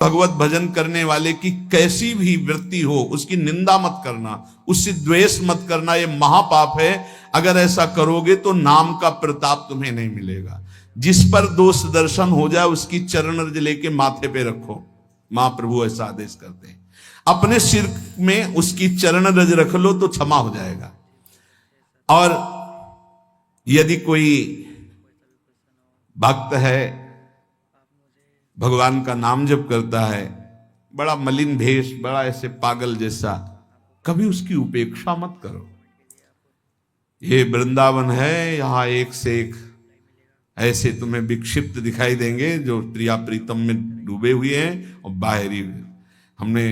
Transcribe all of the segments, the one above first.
भगवत भजन करने वाले की कैसी भी वृत्ति हो उसकी निंदा मत करना, उससे द्वेष मत करना, ये महापाप है। अगर ऐसा करोगे तो नाम का प्रताप तुम्हें नहीं मिलेगा। जिस पर दोष दर्शन हो जाए उसकी चरण रज लेके माथे पे रखो, महाप्रभु ऐसा आदेश करते हैं। अपने सिर में उसकी चरण रज रख लो तो क्षमा हो जाएगा। और यदि कोई भक्त है, भगवान का नाम जप करता है, बड़ा मलिन भेष, बड़ा ऐसे पागल जैसा, कभी उसकी उपेक्षा मत करो। ये वृंदावन है, यहां एक से एक ऐसे तुम्हें विक्षिप्त दिखाई देंगे जो प्रिया प्रीतम में डूबे हुए हैं और बाहरी। हमने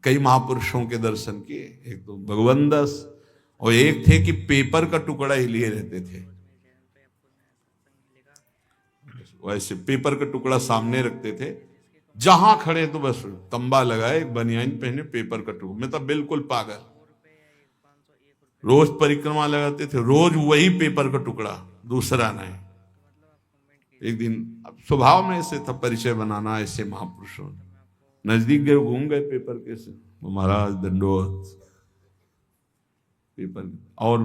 कई महापुरुषों के दर्शन किए, एक तो भगवान दास और एक थे कि पेपर का टुकड़ा ही लिए रहते थे। वैसे पेपर का टुकड़ा सामने रखते थे, जहां खड़े तो बस तंबा लगाए, बनियान पहने, पेपर का टुकड़ा। मैं तो बिल्कुल पागल। रोज परिक्रमा लगाते थे, रोज वही पेपर का टुकड़ा, दूसरा नहीं। एक दिन स्वभाव में ऐसे था परिचय बनाना, ऐसे महापुरुषों नजदीक गए, घूम गए पेपर के से, महाराज दंडोत पेपर। और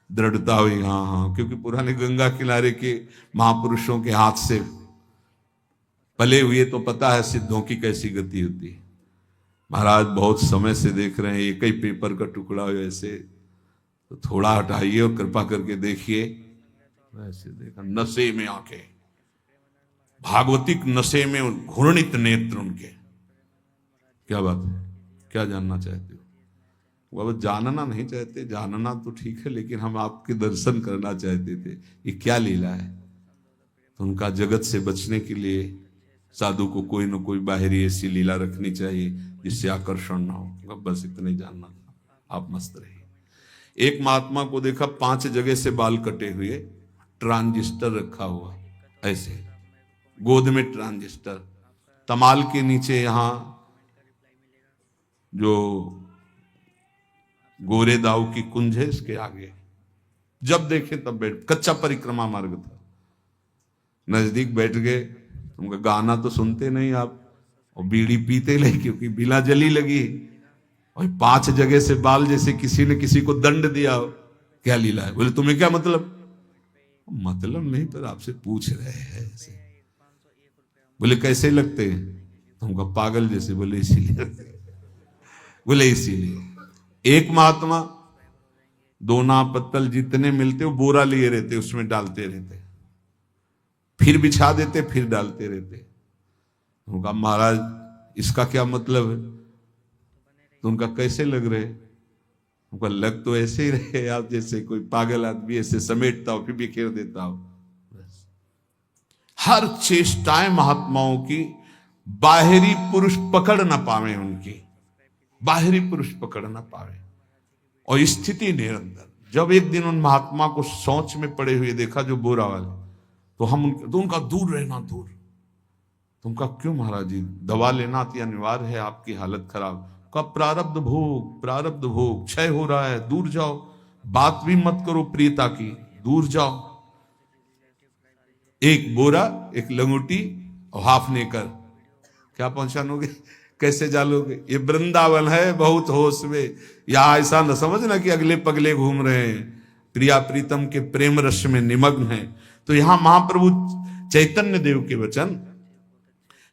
दृढ़ता हुई, हाँ हाँ, क्योंकि पुराने गंगा किनारे के महापुरुषों के हाथ से पले हुए तो पता है सिद्धों की कैसी गति होती है। महाराज बहुत समय से देख रहे हैं, एक ही पेपर का टुकड़ा हो ऐसे, तो थोड़ा हटाइए और कृपा करके देखिए। ऐसे देखा, नशे में आंखें, भागवतिक नशे में घूर्णित नेत्र उनके। क्या बात है, क्या जानना चाहते हो? वह जानना नहीं चाहते, जानना तो ठीक है, लेकिन हम आपके दर्शन करना चाहते थे, ये क्या लीला है। तो उनका जगत से बचने के लिए साधु को कोई न कोई बाहरी ऐसी लीला रखनी चाहिए जिससे आकर्षण ना हो। बस इतना ही जानना था, आप मस्त रहिए। एक महात्मा को देखा 5 जगह से बाल कटे हुए, ट्रांजिस्टर रखा हुआ ऐसे, गोद में ट्रांजिस्टर, तमाल के नीचे यहां जो गोरे दाऊ की कुंज है इसके आगे, जब देखे तब बैठ, कच्चा परिक्रमा मार्ग था। नजदीक बैठ गए, उनका गाना तो सुनते नहीं आप, और बीड़ी पीते नहीं क्योंकि बिना जली लगी, और 5 जगह से बाल, जैसे किसी ने किसी को दंड दिया हो। क्या लीला है? बोले तुम्हें क्या मतलब? मतलब नहीं, पर आपसे पूछ रहे हैं ऐसे। बोले कैसे लगते हैं? तुमका पागल जैसे। बोले इसीलिए। बोले इसीलिए। एक महात्मा 2 ना पत्तल जितने मिलते वो बोरा लिए रहते, उसमें डालते रहते, फिर बिछा देते, फिर डालते रहते। उनका महाराज इसका क्या मतलब है? तो उनका कैसे लग रहे? उनका लग तो ऐसे ही रहे आप जैसे कोई पागल आदमी ऐसे समेटता हो फिर बिखेर देता हो। हर चेष्टाएं महात्माओं की बाहरी पुरुष पकड़ ना पावे, उनकी बाहरी पुरुष पकड़ ना पावे, और स्थिति निरंतर। जब एक दिन उन महात्मा को सोच में पड़े हुए देखा जो बोरा वाले, तो उनका दूर रहना, दूर। तुमका क्यों महाराज जी? दवा लेना अति अनिवार्य है, आपकी हालत खराब। का प्रारब्ध भोग, प्रारब्ध भोग क्षय हो रहा है, दूर जाओ। बात भी मत करो प्रियता की, दूर जाओ। एक बोरा, एक लंगोटी और हाफने कर क्या पहुंचानोगे? कैसे जालोगे? ये वृंदावन है, बहुत होश में। या ऐसा न समझना कि अगले पगले घूम रहे हैं, प्रिया प्रीतम के प्रेम रस में निमग्न है। तो यहां महाप्रभु चैतन्य देव के वचन,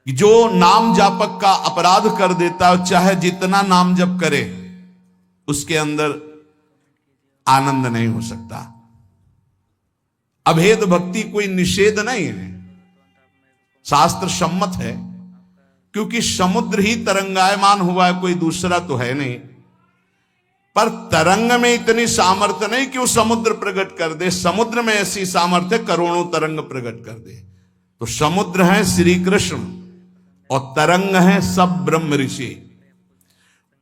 जो नाम जापक का अपराध कर देता है, चाहे जितना नाम जप करे, उसके अंदर आनंद नहीं हो सकता। अभेद भक्ति कोई निषेध नहीं है, शास्त्र सम्मत है, क्योंकि समुद्र ही तरंगायमान हुआ है, कोई दूसरा तो है नहीं। पर तरंग में इतनी सामर्थ्य नहीं कि वो समुद्र प्रकट कर दे, समुद्र में ऐसी सामर्थ्य करोड़ों तरंग प्रकट कर दे। तो समुद्र है श्री कृष्ण और तरंग है सब ब्रह्म ऋषि।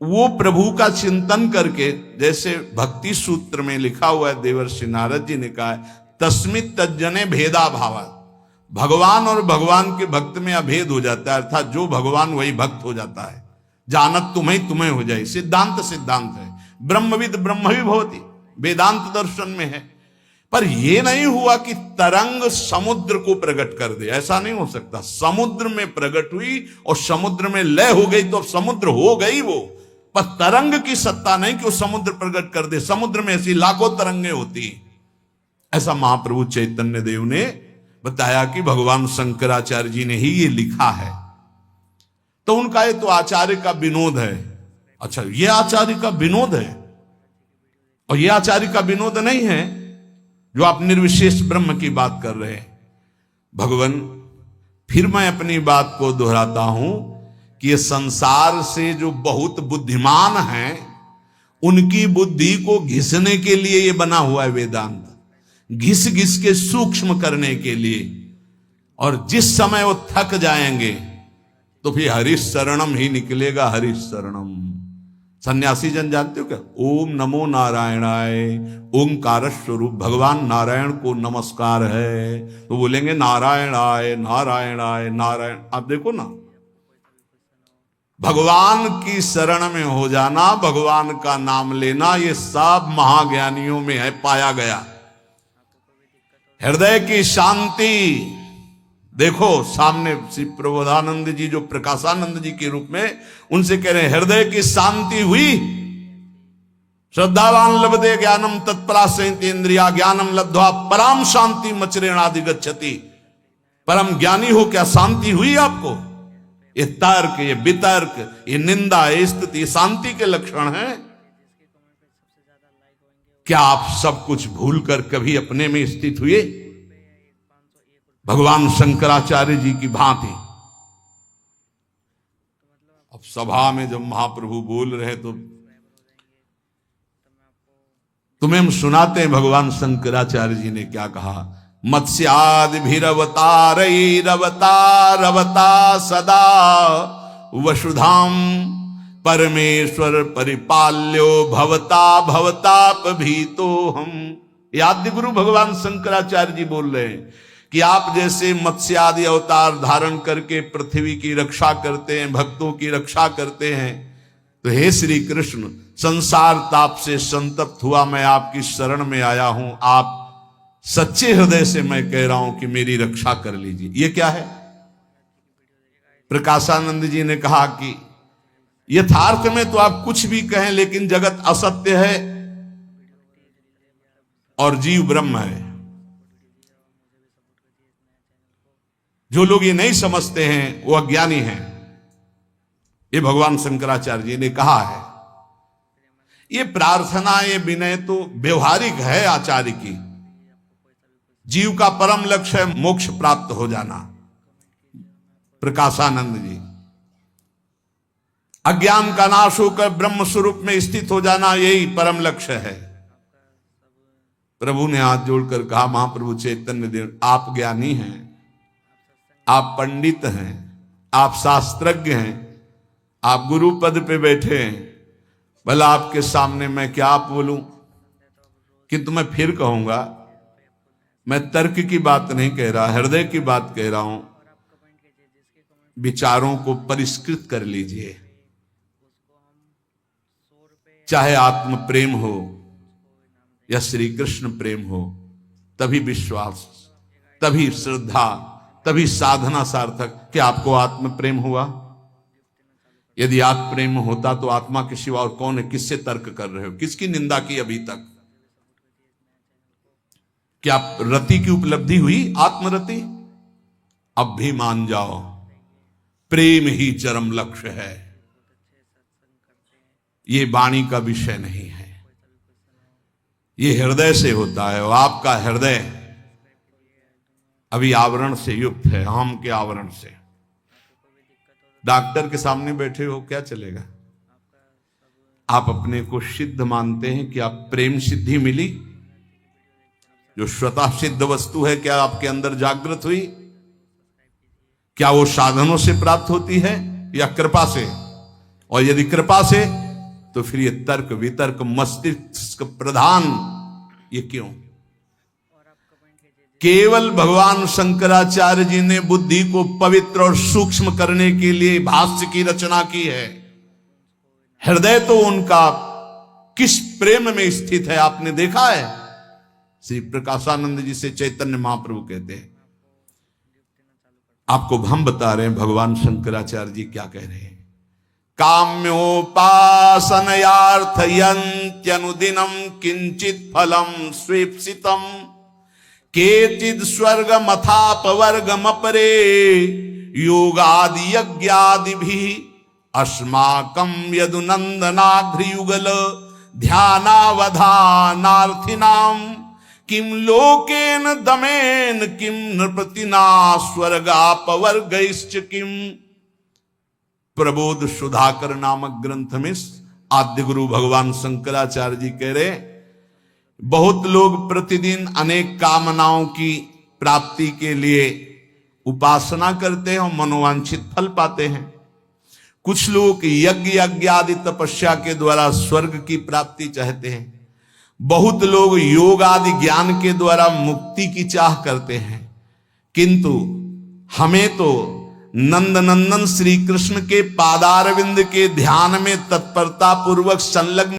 वो प्रभु का चिंतन करके, जैसे भक्ति सूत्र में लिखा हुआ है, देवर्षि नारद जी ने कहा है, तस्मित् तज्जने भेदा भावा। भगवान और भगवान के भक्त में अभेद हो जाता है, अर्थात जो भगवान वही भक्त हो जाता है। जानत तुम्हें तुम्हें हो जाए, सिद्धांत सिद्धांत है। ब्रह्मविद ब्रह्म भी भवति, वेदांत दर्शन में है। पर यह नहीं हुआ कि तरंग समुद्र को प्रकट कर दे, ऐसा नहीं हो सकता। समुद्र में प्रकट हुई और समुद्र में लय हो गई तो अब समुद्र हो गई वो, पर तरंग की सत्ता नहीं कि वो समुद्र प्रकट कर दे। समुद्र में ऐसी लाखों तरंगें होती। ऐसा महाप्रभु चैतन्य देव ने बताया कि भगवान शंकराचार्य जी ने ही ये लिखा है। तो उनका ये तो आचार्य का विनोद है। अच्छा, ये आचार्य का विनोद है, और ये आचार्य का विनोद नहीं है जो आप निर्विशेष ब्रह्म की बात कर रहे हैं। भगवान, फिर मैं अपनी बात को दोहराता हूं कि ये संसार से जो बहुत बुद्धिमान हैं, उनकी बुद्धि को घिसने के लिए ये बना हुआ है वेदांत, घिस घिस के सूक्ष्म करने के लिए। और जिस समय वो थक जाएंगे तो फिर हरीश शरणम ही निकलेगा, हरीश शरणम। सन्यासी जन जानते हो क्या? ओम नमो नारायणाय, ओंकार स्वरूप भगवान नारायण को नमस्कार है, तो बोलेंगे नारायणाय नारायणाय नारायण। आप देखो ना, भगवान की शरण में हो जाना, भगवान का नाम लेना, ये सब महाज्ञानियों में है, पाया गया। हृदय की शांति देखो, सामने श्री प्रबोधानंद जी जो प्रकाशानंद जी के रूप में उनसे कह रहे हैं, हृदय की शांति हुई। श्रद्धावान लभते ज्ञानम तत्परा संयतेन्द्रिया ज्ञानम लब्ध्वा परम शांति मचरेणादि गच्छति। परम ज्ञानी हो क्या शांति हुई आपको? ये तर्क, ये वितर्क, ये निंदा, ये स्तुति शांति के लक्षण हैं। क्या आप सब कुछ भूलकर कभी अपने में स्थित हुए भगवान शंकराचार्य जी की भांति? अब सभा में जब महाप्रभु बोल रहे तो तुम्हें हम सुनाते हैं भगवान शंकराचार्य जी ने क्या कहा। मत्स्यादिभिरवतारैरवतारवता सदा वसुधाम परमेश्वर परिपाल्यो भवता भवतापभीतो हम। आद्य गुरु भगवान शंकराचार्य जी बोल रहे हैं कि आप जैसे मत्स्य आदि अवतार धारण करके पृथ्वी की रक्षा करते हैं, भक्तों की रक्षा करते हैं, तो हे श्री कृष्ण, संसार ताप से संतप्त हुआ मैं आपकी शरण में आया हूं। आप सच्चे हृदय से मैं कह रहा हूं कि मेरी रक्षा कर लीजिए। ये क्या है? प्रकाशानंद जी ने कहा कि यथार्थ में तो आप कुछ भी कहें, लेकिन जगत असत्य है और जीव ब्रह्म है। जो लोग ये नहीं समझते हैं वो अज्ञानी हैं, ये भगवान शंकराचार्य जी ने कहा है। ये प्रार्थना, ये विनय तो व्यवहारिक है आचार्य की। जीव का परम लक्ष्य है मोक्ष प्राप्त हो जाना। प्रकाशानंद जी, अज्ञान का नाश होकर ब्रह्म स्वरूप में स्थित हो जाना, यही परम लक्ष्य है। प्रभु ने हाथ जोड़कर कहा, महाप्रभु चैतन्य देव, आप ज्ञानी हैं, आप पंडित हैं, आप शास्त्रज्ञ हैं, आप गुरु पद पे बैठे हैं, भला आपके सामने मैं क्या बोलूं? किंतु मैं फिर कहूंगा, मैं तर्क की बात नहीं कह रहा, हृदय की बात कह रहा हूं। विचारों को परिष्कृत कर लीजिए। चाहे आत्म प्रेम हो या श्री कृष्ण प्रेम हो, तभी विश्वास, तभी श्रद्धा, तभी साधना सार्थक। क्या आपको आत्म प्रेम हुआ? यदि आत्म प्रेम होता तो आत्मा के सिवा और कौन है? किससे तर्क कर रहे हो? किसकी निंदा की अभी तक? क्या रति की उपलब्धि हुई? आत्मरति? अब भी मान जाओ, प्रेम ही चरम लक्ष्य है। ये वाणी का विषय नहीं है, ये हृदय से होता है। और आपका हृदय अभी आवरण से युक्त है, हम के आवरण से। डॉक्टर के सामने बैठे हो, क्या चलेगा? आप अपने को सिद्ध मानते हैं कि आप प्रेम सिद्धि मिली, जो स्वतः सिद्ध वस्तु है, क्या आपके अंदर जागृत हुई? क्या वो साधनों से प्राप्त होती है या कृपा से? और यदि कृपा से, तो फिर ये तर्क वितर्क मस्तिष्क प्रधान ये क्यों? केवल भगवान शंकराचार्य जी ने बुद्धि को पवित्र और सूक्ष्म करने के लिए भाष्य की रचना की है। हृदय तो उनका किस प्रेम में स्थित है, आपने देखा है? श्री प्रकाशानंद जी से चैतन्य महाप्रभु कहते हैं। आपको हम बता रहे हैं भगवान शंकराचार्य जी क्या कह रहे हैं। काम्योपासनयार्थयन्त्यनुदिनं किंचित फलम स्वेप्सितम केचिद स्वर्गमथापवर्गमपरे योगादि यज्ञादिभिः अस्माकं यदुनंदनाघ्रियुगल ध्यानावधानार्थिनां किम लोकेन दमेन किम नृपतिना स्वर्गापवर्गैश्च किम। प्रबोध सुधाकर नामक ग्रंथ में आद्य गुरु भगवान शंकराचार्य जी कह रहे, बहुत लोग प्रतिदिन अनेक कामनाओं की प्राप्ति के लिए उपासना करते हैं और मनोवांछित फल पाते हैं। कुछ लोग यज्ञ आदि तपस्या के द्वारा स्वर्ग की प्राप्ति चाहते हैं। बहुत लोग योग आदि ज्ञान के द्वारा मुक्ति की चाह करते हैं। किंतु हमें तो नंदनंदन श्री कृष्ण के पादारविंद के ध्यान में तत्परता पूर्वक संलग्न